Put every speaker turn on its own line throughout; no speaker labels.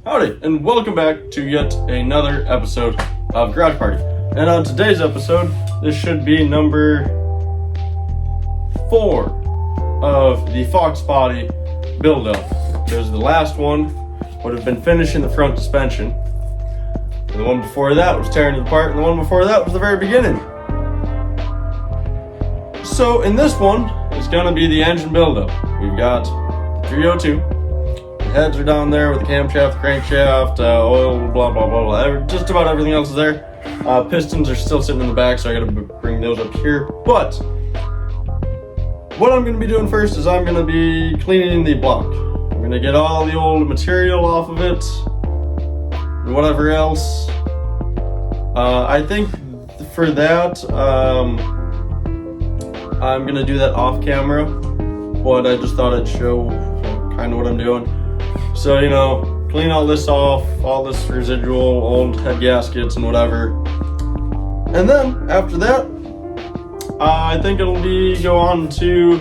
Howdy, and welcome back to yet another episode of Garage Party. And on today's episode, this should be number 4 of the Fox body build-up. Because the last one would have been finishing the front suspension. And the one before that was tearing it apart, and the one before that was the very beginning. So in this one, it's going to be the engine build-up. We've got the 302. Heads are down there with the camshaft, crankshaft, oil, blah, blah, blah, blah. Just about everything else is there. Pistons are still sitting in the back, so I gotta bring those up here. But what I'm gonna be doing first is I'm gonna be cleaning the block. I'm gonna get all the old material off of it and whatever else. I think for that, I'm gonna do that off camera, but I just thought I'd show kind of what I'm doing. So, clean all this off, all this residual old head gaskets and whatever. And then, after that, I think it'll go on to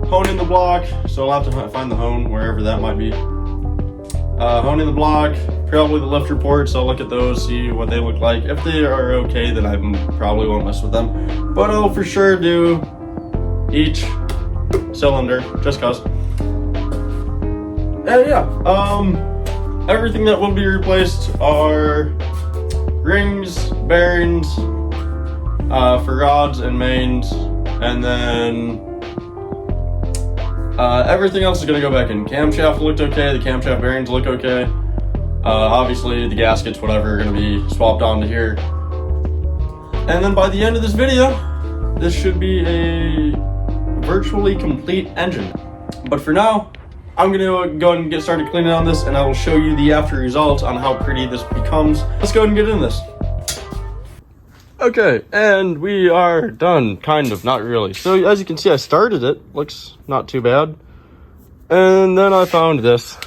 honing the block. So I'll have to find the hone, wherever that might be. Honing the block, probably the lift reports. I'll look at those, see what they look like. If they are okay, then I probably won't mess with them. But I'll for sure do each cylinder, just cause. And everything that will be replaced are rings, bearings, for rods and mains, and then everything else is going to go back in. Camshaft looked okay, the camshaft bearings look okay. Obviously the gaskets, whatever, are going to be swapped onto here. And then by the end of this video, this should be a virtually complete engine. But for now, I'm going to go ahead and get started cleaning on this, and I will show you the after results on how pretty this becomes. Let's go ahead and get into this. Okay, and we are done, kind of, not really. So as you can see, I started it. Looks not too bad. And then I found this.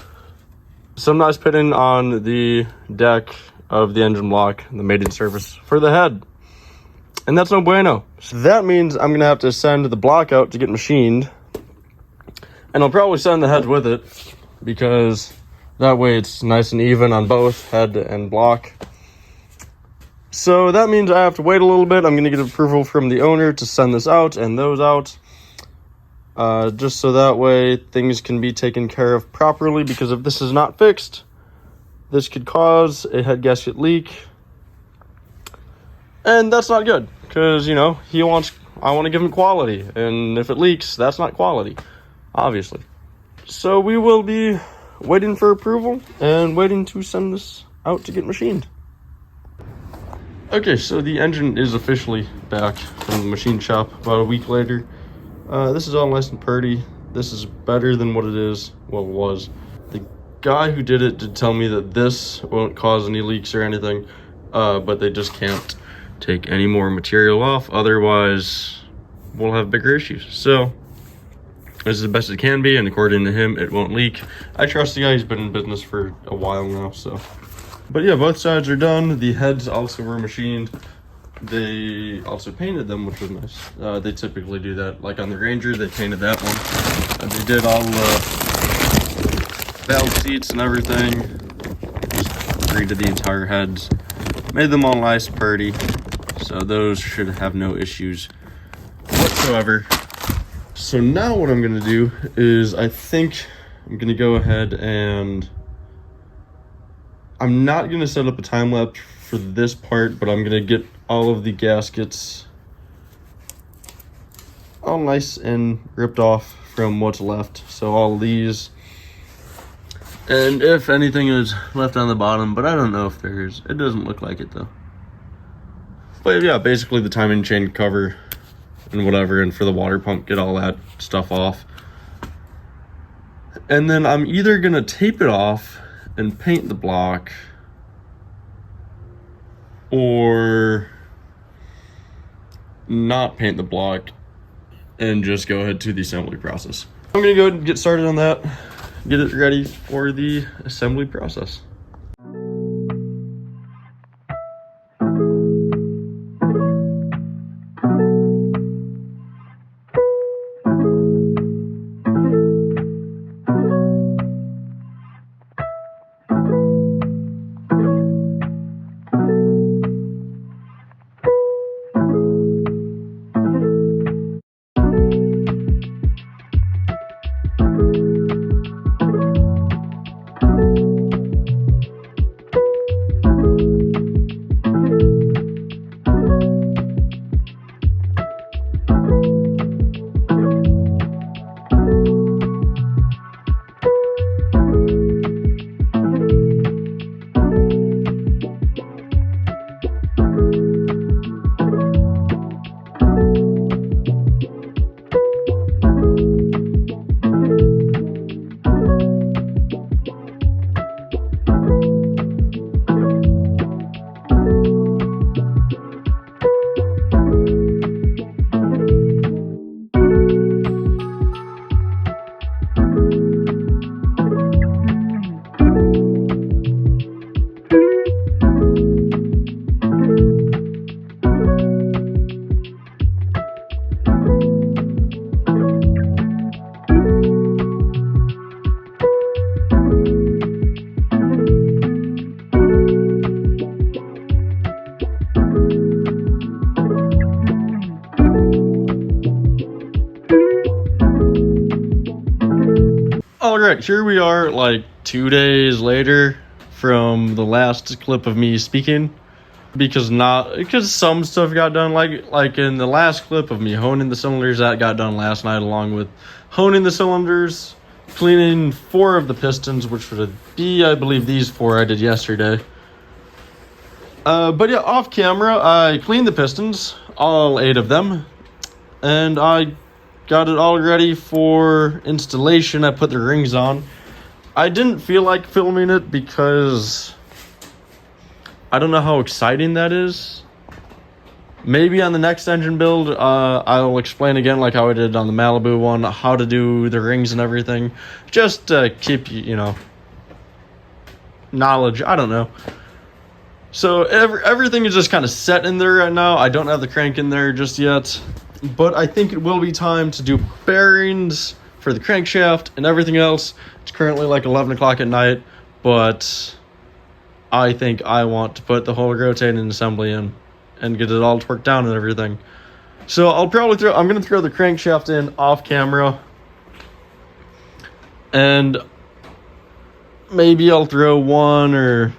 Some nice pitting on the deck of the engine block, the mating surface for the head. And that's no bueno. So that means I'm going to have to send the block out to get machined. And I'll probably send the heads with it, because that way it's nice and even on both head and block. So that means I have to wait a little bit. I'm going to get approval from the owner to send this out and those out. Just so that way things can be taken care of properly, because if this is not fixed, this could cause a head gasket leak. And that's not good, because, I want to give him quality. And if it leaks, that's not quality. Obviously. So we will be waiting for approval and waiting to send this out to get machined. Okay, so the engine is officially back from the machine shop about a week later. This is all nice and pretty. This is better than what it is. Well, it was. The guy who did it did tell me that this won't cause any leaks or anything, but they just can't take any more material off. Otherwise, we'll have bigger issues. So this is the best it can be, and according to him, it won't leak. I trust the guy. He's been in business for a while now, so. But yeah, both sides are done. The heads also were machined. They also painted them, which was nice. They typically do that. Like on the Ranger, they painted that one. They did all the valve seats and everything. Just redid the entire heads. Made them all nice, pretty. So those should have no issues whatsoever. So now what I'm going to do is I think I'm going to go ahead and I'm not going to set up a time lapse for this part, but I'm going to get all of the gaskets all nice and ripped off from what's left. So all these, and if anything is left on the bottom, but I don't know if there is. It doesn't look like it though. But yeah, basically the timing chain cover and whatever, and for the water pump, get all that stuff off. And then I'm either gonna tape it off and paint the block, or not paint the block and just go ahead to the assembly process. I'm gonna go ahead and get started on that, get it ready for the assembly process. All right, here we are like 2 days later from the last clip of me speaking, because some stuff got done, like in the last clip of me honing the cylinders, that got done last night, along with honing the cylinders, cleaning 4 of the pistons, which would be, I believe, these 4 I did yesterday. But yeah, off camera, I cleaned the pistons, all 8 of them, and I got it all ready for installation. I put the rings on. I didn't feel like filming it because I don't know how exciting that is. Maybe on the next engine build, I'll explain again, like how I did on the Malibu one, how to do the rings and everything. Just to keep, knowledge. I don't know. So everything is just kind of set in there right now. I don't have the crank in there just yet. But I think it will be time to do bearings for the crankshaft and everything else. It's currently like 11 o'clock at night, but I think I want to put the whole rotating assembly in and get it all torqued down and everything. So I'm going to throw the crankshaft in off camera. And maybe I'll throw one, or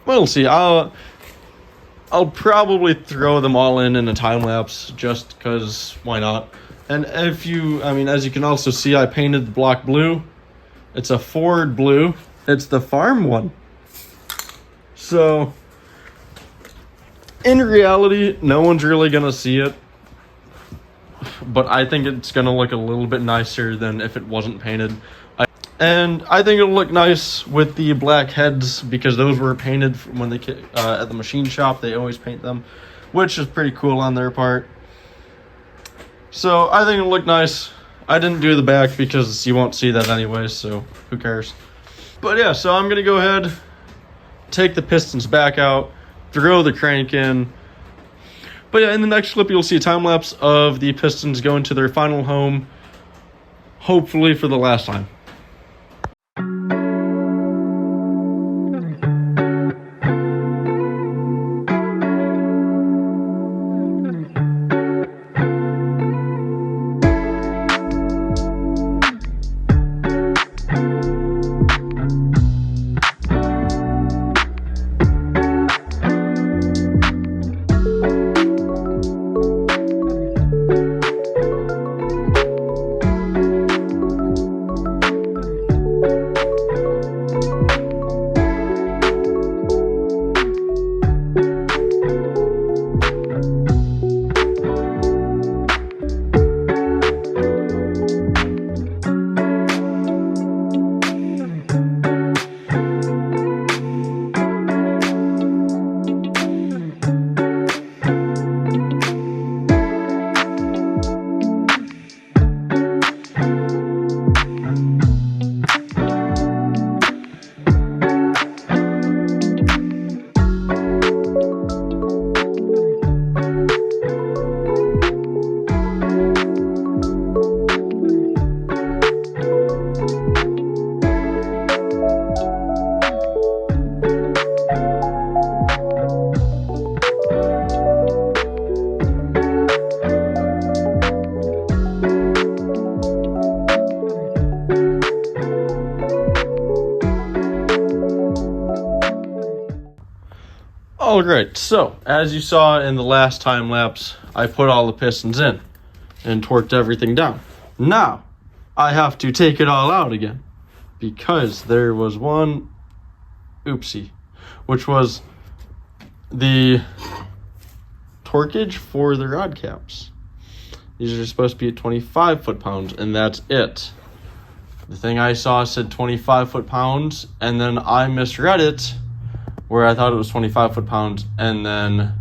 we'll see. I'll probably throw them all in a time lapse, just because why not? And as you can also see, I painted the block blue. It's a Ford blue. It's the farm one. So in reality, no one's really gonna see it, but I think it's gonna look a little bit nicer than if it wasn't painted. And I think it'll look nice with the black heads, because those were painted when they at the machine shop. They always paint them, which is pretty cool on their part. So I think it'll look nice. I didn't do the back because you won't see that anyway, so who cares? But yeah, so I'm gonna go ahead, take the pistons back out, throw the crank in. But yeah, in the next clip, you'll see a time lapse of the pistons going to their final home, hopefully for the last time. Alright, so as you saw in the last time lapse, I put all the pistons in and torqued everything down. Now, I have to take it all out again, because there was one oopsie, which was the torquage for the rod caps. These are supposed to be at 25 foot-pounds, and that's it. The thing I saw said 25 foot-pounds, and then I misread it, where I thought it was 25 foot-pounds, and then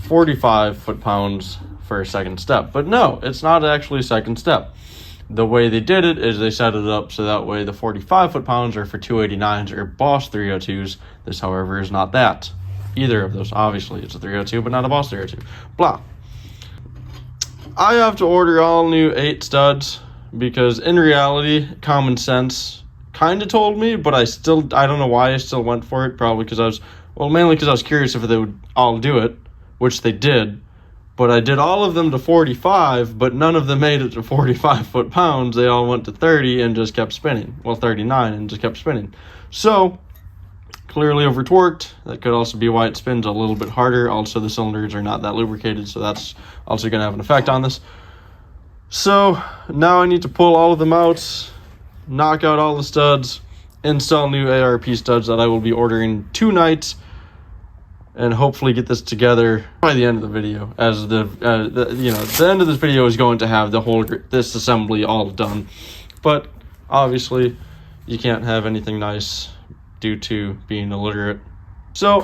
45 foot-pounds for a second step. But no, it's not actually a second step. The way they did it is they set it up so that way the 45 foot-pounds are for 289s or Boss 302s. This, however, is not that. Either of those. Obviously, it's a 302, but not a Boss 302. Blah. I have to order all new 8 studs, because in reality, common sense kind of told me, but I don't know why I still went for it. Probably because mainly because I was curious if they would all do it, which they did. But I did all of them to 45, but none of them made it to 45 foot-pounds. They all went to 30 and just kept spinning. Well, 39 and just kept spinning. So, clearly over-torqued. That could also be why it spins a little bit harder. Also, the cylinders are not that lubricated, so that's also going to have an effect on this. So, now I need to pull all of them out, knock out all the studs, install new ARP studs that I will be ordering tonight, and hopefully get this together by the end of the video. As the end of this video is going to have this assembly all done, but obviously you can't have anything nice due to being illiterate. So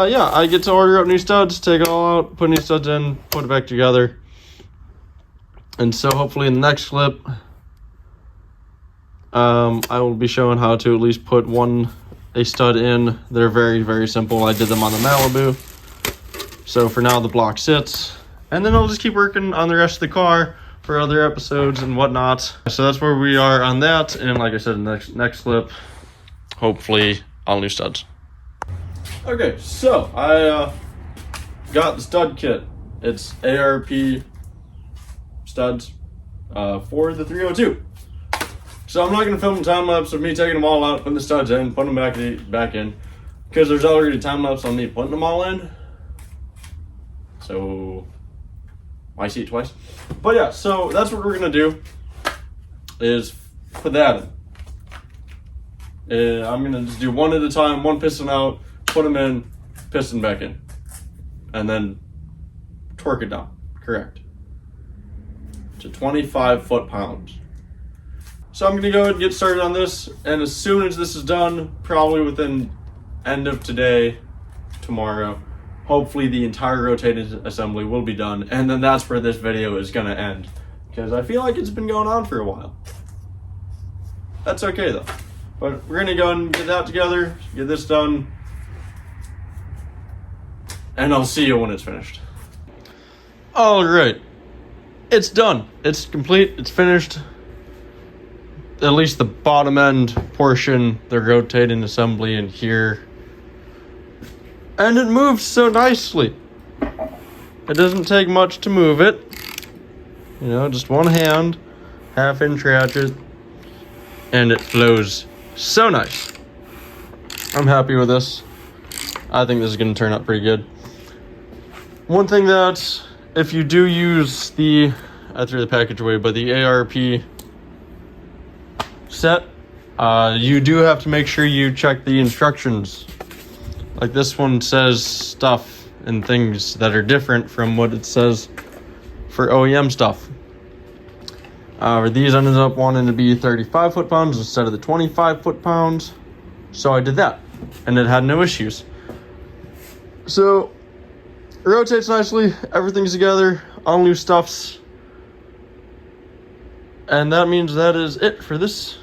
yeah, I get to order up new studs, take it all out, put new studs in, put it back together, and so hopefully in the next clip I will be showing how to at least put a stud in. They're very, very simple. I did them on the Malibu. So for now, the block sits. And then I'll just keep working on the rest of the car for other episodes and whatnot. So that's where we are on that. And like I said, in the next clip, hopefully all new studs. Okay, so I got the stud kit. It's ARP studs for the 302. So I'm not going to film a time lapse of me taking them all out, putting the studs in, putting them back in, because there's already a time lapse on me putting them all in. So I see it twice. But yeah, so that's what we're going to do, is put that in. I'm going to just do one at a time, one piston out, put them in, piston back in, and then torque it down, correct, to 25 foot-pounds. So I'm going to go ahead and get started on this, and as soon as this is done, probably within end of today, tomorrow, hopefully the entire rotated assembly will be done, and then that's where this video is going to end, because I feel like it's been going on for a while. That's okay though, but we're going to go and get that together, get this done, and I'll see you when it's finished. Alright, it's done, it's complete, it's finished. At least the bottom end portion, the rotating assembly in here. And it moves so nicely. It doesn't take much to move it. You know, just one hand, half-inch ratchet, and it flows so nice. I'm happy with this. I think this is going to turn out pretty good. One thing that, if you do use I threw the package away, but the ARP set, you do have to make sure you check the instructions. Like this one says stuff and things that are different from what it says for OEM stuff. These ended up wanting to be 35 foot-pounds instead of the 25 foot-pounds, so I did that, and it had no issues. So it rotates nicely, everything's together, all new stuffs, and that means that is it for this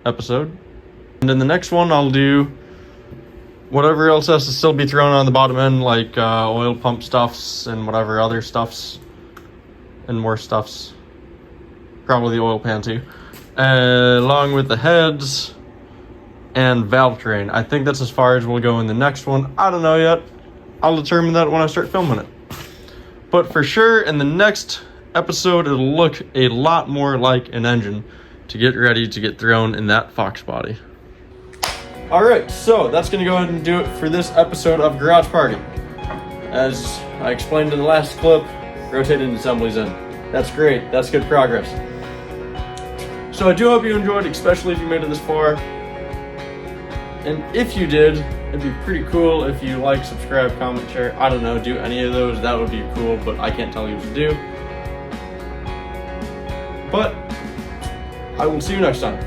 episode. And in the next one, I'll do whatever else has to still be thrown on the bottom end, like oil pump stuffs and whatever other stuffs and more stuffs, probably the oil pan too, along with the heads and valve train. I think that's as far as we'll go in the next one. I don't know yet. I'll determine that when I start filming it, but for sure in the next episode it'll look a lot more like an engine to get ready to get thrown in that Fox body. Alright, so that's going to go ahead and do it for this episode of Garage Party. As I explained in the last clip, rotated assemblies in. That's great, that's good progress. So I do hope you enjoyed, especially if you made it this far. And if you did, it'd be pretty cool if you like, subscribe, comment, share. I don't know, do any of those, that would be cool, but I can't tell you what to do. But I will see you next time.